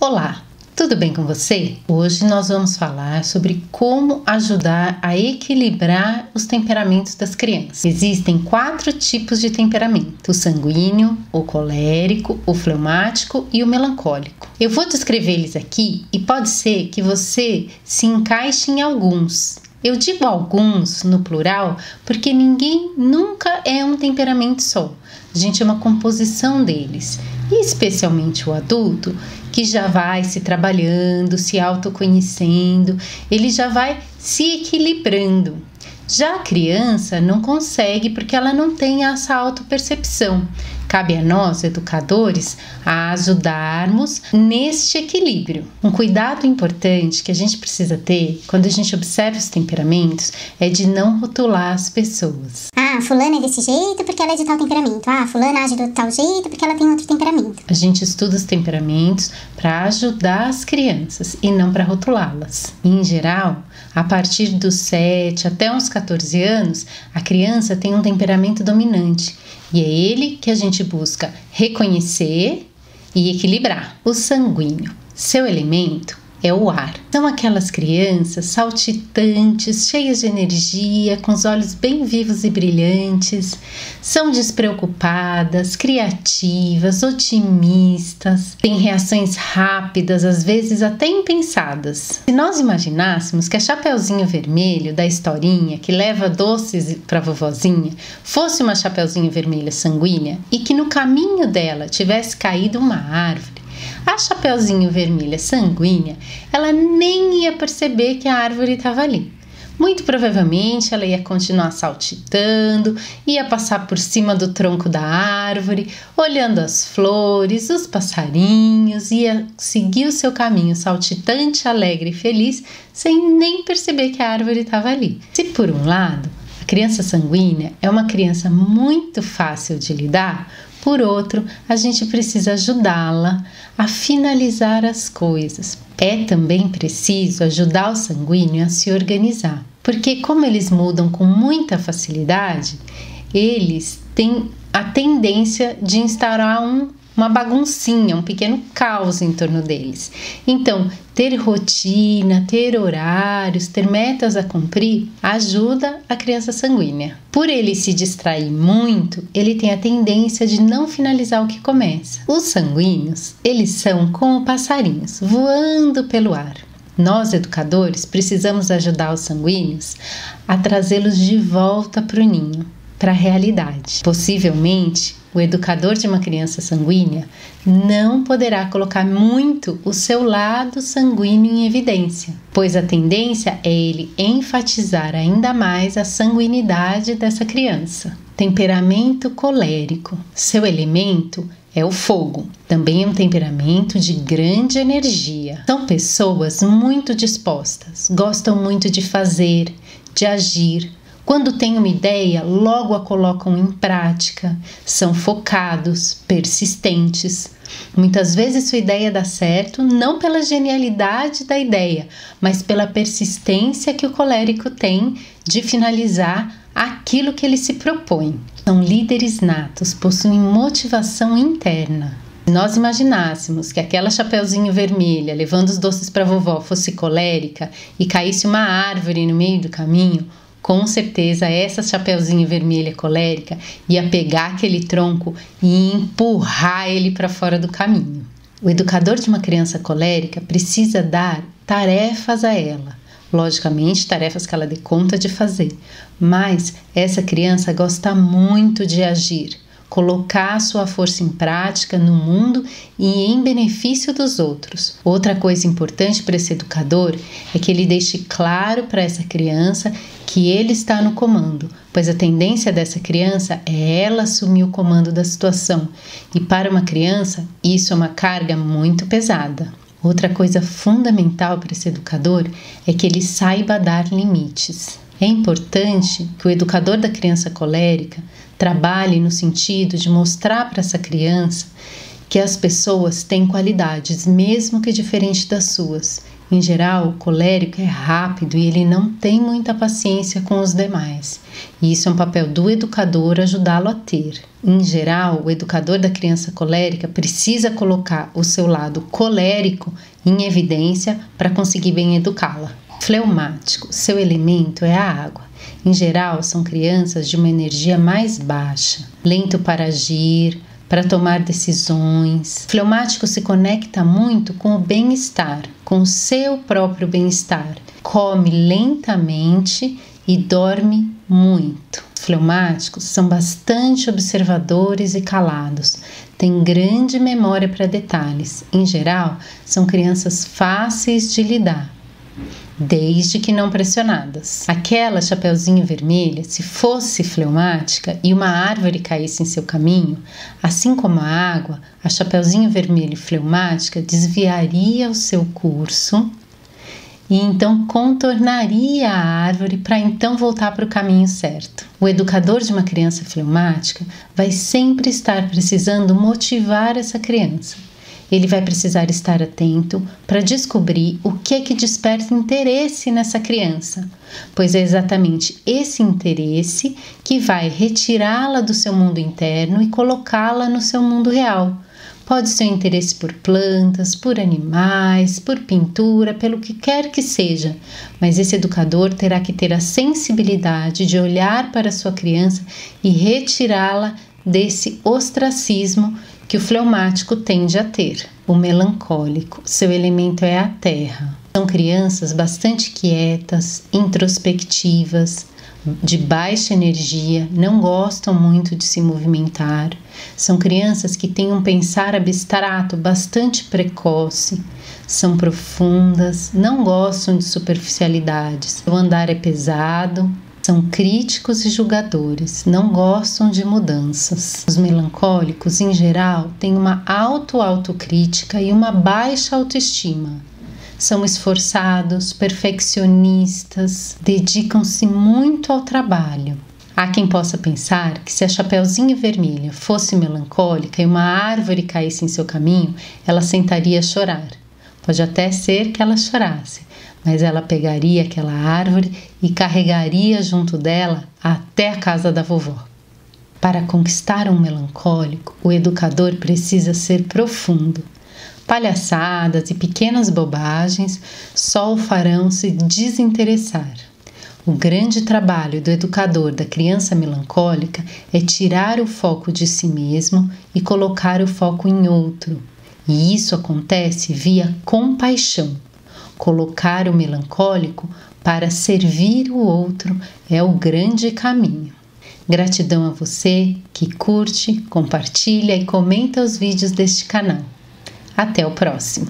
Olá, tudo bem com você? Hoje nós vamos falar sobre como ajudar a equilibrar os temperamentos das crianças. Existem 4 tipos de temperamento: o sanguíneo, o colérico, o fleumático e o melancólico. Eu vou descrever eles aqui e pode ser que você se encaixe em alguns. Eu digo alguns no plural porque ninguém nunca é um temperamento só. A gente é uma composição deles. E especialmente o adulto, que já vai se trabalhando, se autoconhecendo, ele já vai se equilibrando. Já a criança não consegue porque ela não tem essa autopercepção. Cabe a nós, educadores, a ajudarmos neste equilíbrio. Um cuidado importante que a gente precisa ter quando a gente observa os temperamentos é de não rotular as pessoas. Fulana é desse jeito porque ela é de tal temperamento. Fulana age de tal jeito porque ela tem outro temperamento. A gente estuda os temperamentos para ajudar as crianças e não para rotulá-las. Em geral, a partir dos 7 até uns 14 anos, a criança tem um temperamento dominante e é ele que a gente busca reconhecer e equilibrar. O sanguíneo, seu elemento é o ar. São aquelas crianças saltitantes, cheias de energia, com os olhos bem vivos e brilhantes. São despreocupadas, criativas, otimistas, têm reações rápidas, às vezes até impensadas. Se nós imaginássemos que a Chapeuzinho Vermelho da historinha que leva doces para a vovozinha fosse uma Chapeuzinho Vermelha sanguínea e que no caminho dela tivesse caído uma árvore, a Chapeuzinho Vermelha sanguínea, ela nem ia perceber que a árvore estava ali. Muito provavelmente ela ia continuar saltitando, ia passar por cima do tronco da árvore, olhando as flores, os passarinhos, ia seguir o seu caminho saltitante, alegre e feliz, sem nem perceber que a árvore estava ali. Se por um lado, a criança sanguínea é uma criança muito fácil de lidar, por outro, a gente precisa ajudá-la a finalizar as coisas. É também preciso ajudar o sanguíneo a se organizar, porque como eles mudam com muita facilidade, eles têm a tendência de instaurar uma baguncinha, um pequeno caos em torno deles. Então, ter rotina, ter horários, ter metas a cumprir ajuda a criança sanguínea. Por ele se distrair muito, ele tem a tendência de não finalizar o que começa. Os sanguíneos, eles são como passarinhos, voando pelo ar. Nós, educadores, precisamos ajudar os sanguíneos a trazê-los de volta para o ninho, para a realidade. Possivelmente, o educador de uma criança sanguínea não poderá colocar muito o seu lado sanguíneo em evidência, pois a tendência é ele enfatizar ainda mais a sanguinidade dessa criança. Temperamento colérico. Seu elemento é o fogo. Também é um temperamento de grande energia. São pessoas muito dispostas, gostam muito de fazer, de agir. Quando têm uma ideia, logo a colocam em prática, são focados, persistentes. Muitas vezes sua ideia dá certo, não pela genialidade da ideia, mas pela persistência que o colérico tem de finalizar aquilo que ele se propõe. São líderes natos, possuem motivação interna. Se nós imaginássemos que aquela Chapeuzinho Vermelha levando os doces para a vovó fosse colérica e caísse uma árvore no meio do caminho, com certeza essa Chapeuzinho Vermelha colérica ia pegar aquele tronco e empurrar ele para fora do caminho. O educador de uma criança colérica precisa dar tarefas a ela. Logicamente, tarefas que ela dê conta de fazer. Mas essa criança gosta muito de agir, colocar a sua força em prática no mundo e em benefício dos outros. Outra coisa importante para esse educador é que ele deixe claro para essa criança que ele está no comando, pois a tendência dessa criança é ela assumir o comando da situação, e para uma criança isso é uma carga muito pesada. Outra coisa fundamental para esse educador é que ele saiba dar limites. É importante que o educador da criança colérica trabalhe no sentido de mostrar para essa criança que as pessoas têm qualidades, mesmo que diferentes das suas, Em geral, o colérico é rápido e ele não tem muita paciência com os demais. E isso é um papel do educador ajudá-lo a ter. Em geral, o educador da criança colérica precisa colocar o seu lado colérico em evidência para conseguir bem educá-la. Fleumático, seu elemento é a água. Em geral, são crianças de uma energia mais baixa, lento para agir, para tomar decisões. Fleumático se conecta muito com o bem-estar, com o seu próprio bem-estar. Come lentamente e dorme muito. Fleumáticos são bastante observadores e calados, têm grande memória para detalhes. Em geral, são crianças fáceis de lidar, desde que não pressionadas. Aquela chapeuzinho vermelha, se fosse fleumática e uma árvore caísse em seu caminho, assim como a água, a chapeuzinho vermelho fleumática desviaria o seu curso e então contornaria a árvore para então voltar para o caminho certo. O educador de uma criança fleumática vai sempre estar precisando motivar essa criança. Ele vai precisar estar atento para descobrir o que é que desperta interesse nessa criança, pois é exatamente esse interesse que vai retirá-la do seu mundo interno e colocá-la no seu mundo real. Pode ser um interesse por plantas, por animais, por pintura, pelo que quer que seja, mas esse educador terá que ter a sensibilidade de olhar para a sua criança e retirá-la desse ostracismo que o fleumático tende a ter. O melancólico, seu elemento é a terra. São crianças bastante quietas, introspectivas, de baixa energia, não gostam muito de se movimentar. São crianças que têm um pensar abstrato bastante precoce, são profundas, não gostam de superficialidades. O andar é pesado. São críticos e julgadores, não gostam de mudanças. Os melancólicos, em geral, têm uma autocrítica e uma baixa autoestima. São esforçados, perfeccionistas, dedicam-se muito ao trabalho. Há quem possa pensar que se a chapeuzinho vermelha fosse melancólica e uma árvore caísse em seu caminho, ela sentaria a chorar. Pode até ser que ela chorasse, mas ela pegaria aquela árvore e carregaria junto dela até a casa da vovó. Para conquistar um melancólico, o educador precisa ser profundo. Palhaçadas e pequenas bobagens só o farão se desinteressar. O grande trabalho do educador da criança melancólica é tirar o foco de si mesmo e colocar o foco em outro. E isso acontece via compaixão. Colocar o melancólico para servir o outro é o grande caminho. Gratidão a você que curte, compartilha e comenta os vídeos deste canal. Até o próximo!